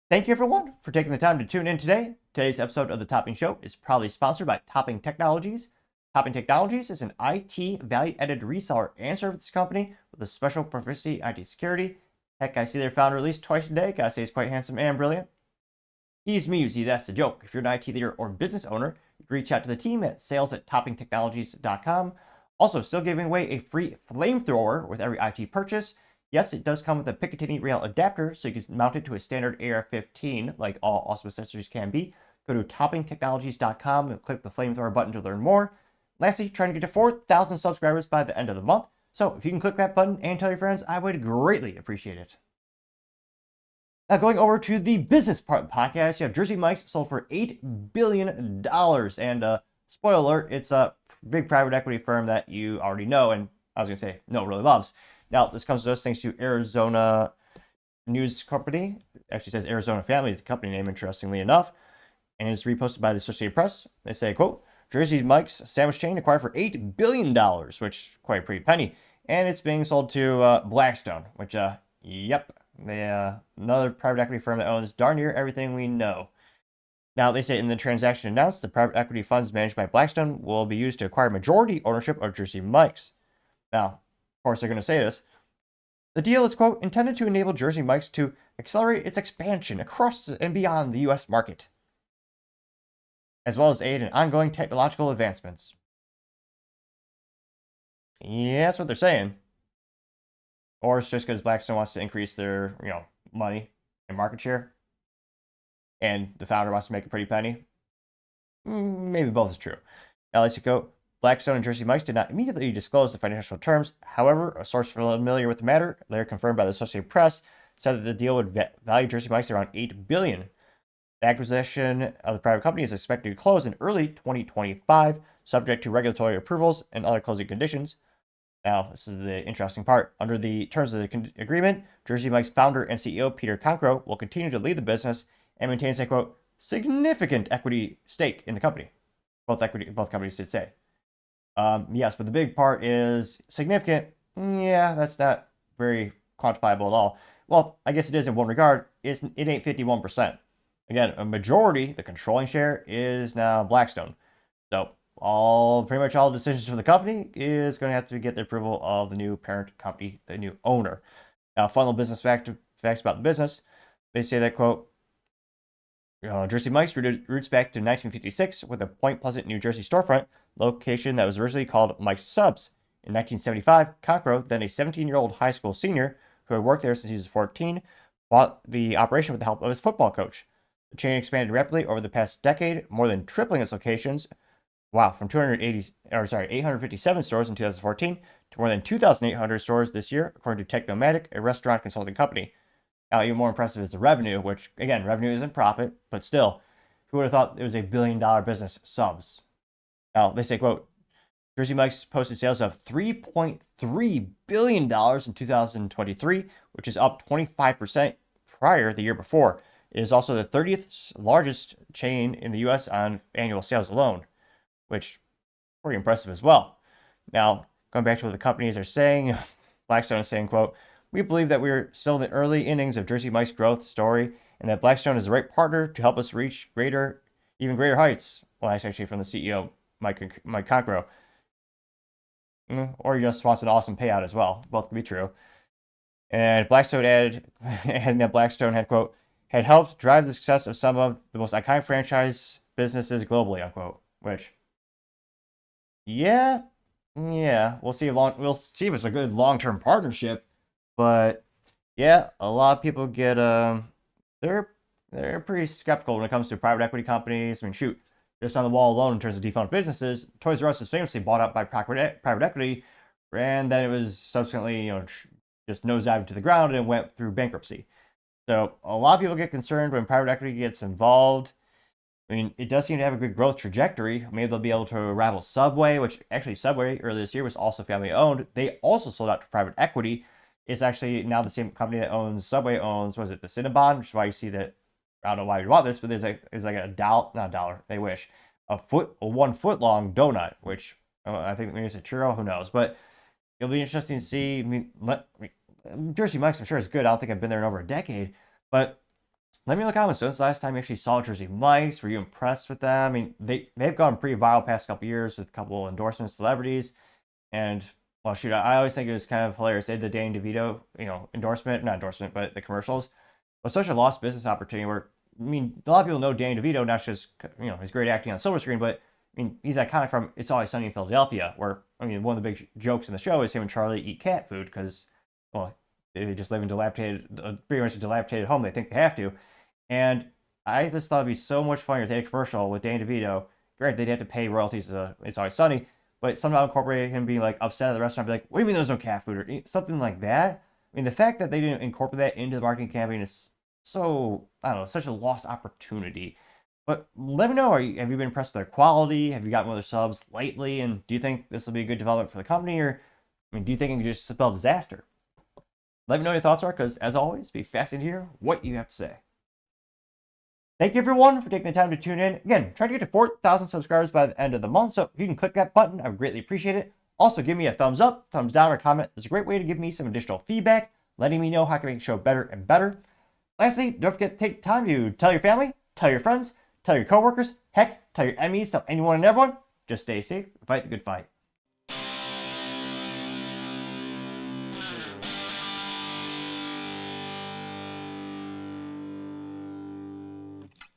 Thank you, everyone, for taking the time to tune in today. Today's episode of The Topping Show is proudly sponsored by Topping Technologies. Topping Technologies is an IT value-added reseller and services company with a special proficiency in IT security. Heck, I see their founder released twice a day. Gotta say, he's quite handsome and brilliant. He's Musey, that's the joke. If you're an IT leader or business owner, you can reach out to the team at sales@toppingtechnologies.com. Also, still giving away a free flamethrower with every IT purchase. Yes, it does come with a Picatinny rail adapter, so you can mount it to a standard AR-15, like all awesome accessories can be. Go to toppingtechnologies.com and click the flamethrower button to learn more. Lastly, trying to get to 4,000 subscribers by the end of the month. So if you can click that button and tell your friends, I would greatly appreciate it. Now, going over to the business part of the podcast, you have Jersey Mike's sold for $8 billion. And spoiler alert, it's a big private equity firm that you already know, and I was going to say, no one really loves. Now, this comes to us thanks to Arizona News Company. It actually says Arizona Family is the company name, interestingly enough. And it's reposted by the Associated Press. They say, quote, Jersey Mike's sandwich chain acquired for $8 billion, which is quite a pretty penny. And it's being sold to Blackstone, which, yep, another private equity firm that owns darn near everything we know. Now, they say in the transaction announced, the private equity funds managed by Blackstone will be used to acquire majority ownership of Jersey Mike's. Now, of course, they're going to say this. The deal is, quote, intended to enable Jersey Mike's to accelerate its expansion across and beyond the U.S. market, as well as aid in ongoing technological advancements. Yeah, that's what they're saying. Or it's just because Blackstone wants to increase their, money and market share, and the founder wants to make a pretty penny. Maybe both is true. Now, let's go. Blackstone and Jersey Mike's did not immediately disclose the financial terms. However, a source familiar with the matter, later confirmed by the Associated Press, said that the deal would value Jersey Mike's around $8 billion. The acquisition of the private company is expected to close in early 2025, subject to regulatory approvals and other closing conditions. Now, this is the interesting part. Under the terms of the agreement, Jersey Mike's founder and CEO Peter Cancro will continue to lead the business and maintains a, quote, significant equity stake in the company. Both companies did say. Yes, but the big part is significant. Yeah, that's not very quantifiable at all. Well, I guess it is in one regard. It ain't 51%. Again, a majority, the controlling share, is now Blackstone. So pretty much all decisions for the company is going to have to get the approval of the new parent company, the new owner. Now, final business facts about the business. They say that, quote, Jersey Mike's roots back to 1956 with a Point Pleasant, New Jersey storefront location that was originally called Mike's Subs. In 1975, Cancro, then a 17-year-old high school senior who had worked there since he was 14, bought the operation with the help of his football coach. The chain expanded rapidly over the past decade, more than tripling its locations. Wow, from 857 stores in 2014 to more than 2,800 stores this year, according to Technomatic, a restaurant consulting company. Now, even more impressive is the revenue, which, again, revenue isn't profit, but still, who would have thought it was a billion-dollar business? Subs. Now, they say, quote, Jersey Mike's posted sales of $3.3 billion in 2023, which is up 25% prior the year before. It is also the 30th largest chain in the U.S. on annual sales alone, which is pretty impressive as well. Now, going back to what the companies are saying, Blackstone is saying, quote, we believe that we are still in the early innings of Jersey Mike's growth story and that Blackstone is the right partner to help us reach even greater heights. Well, that's actually from the CEO, Mike Cancro. Or he just wants an awesome payout as well. Both can be true. And Blackstone added, and that Blackstone had, quote, had helped drive the success of some of the most iconic franchise businesses globally, unquote. Which, yeah, we'll see if it's a good long-term partnership. But yeah, a lot of people get they're pretty skeptical when it comes to private equity companies. I mean, shoot, just on the wall alone in terms of defunct businesses, Toys R Us was famously bought up by private equity, and then it was subsequently just nosedived to the ground and went through bankruptcy. So a lot of people get concerned when private equity gets involved. I mean, it does seem to have a good growth trajectory. Maybe they'll be able to rival Subway, which actually Subway earlier this year was also family owned. They also sold out to private equity. It's actually now the same company that owns Subway owns, was it the Cinnabon? Which is why you see that, I don't know why you want this, but there's like a dollar, not a dollar, they wish, a 1 foot long donut, which I think maybe it's a churro, who knows. But it'll be interesting to see. Jersey Mike's, I'm sure, is good. I don't think I've been there in over a decade, but Let me know in the comments. When's the last time you actually saw Jersey Mike's? Were you impressed with them? I mean, they've gone pretty viral past couple years with a couple of endorsements, celebrities, and well, shoot, I always think it was kind of hilarious. They had the Danny DeVito, endorsement, not endorsement, but the commercials. It was such a lost business opportunity where, I mean, a lot of people know Danny DeVito, not just, his great acting on silver screen, but, I mean, he's iconic from It's Always Sunny in Philadelphia, where, I mean, one of the big jokes in the show is him and Charlie eat cat food because, well, they just live in pretty much a dilapidated home. They think they have to. And I just thought it'd be so much funnier if they had a commercial with Danny DeVito. Granted, they'd have to pay royalties to It's Always Sunny, but somehow incorporate him being like upset at the restaurant, be like, "What do you mean there's no cat food?" or something like that. I mean, the fact that they didn't incorporate that into the marketing campaign is so, I don't know, such a lost opportunity. But let me know, have you been impressed with their quality? Have you gotten other subs lately? And do you think this will be a good development for the company? Or, I mean, do you think it could just spell disaster? Let me know what your thoughts are, because as always, be fascinated to hear what you have to say. Thank you, everyone, for taking the time to tune in. Again, trying to get to 4,000 subscribers by the end of the month, so if you can click that button, I would greatly appreciate it. Also, give me a thumbs up, thumbs down, or comment. It's a great way to give me some additional feedback, letting me know how I can make the show better and better. Lastly, don't forget to take time to tell your family, tell your friends, tell your coworkers, heck, tell your enemies, tell anyone and everyone. Just stay safe, fight the good fight.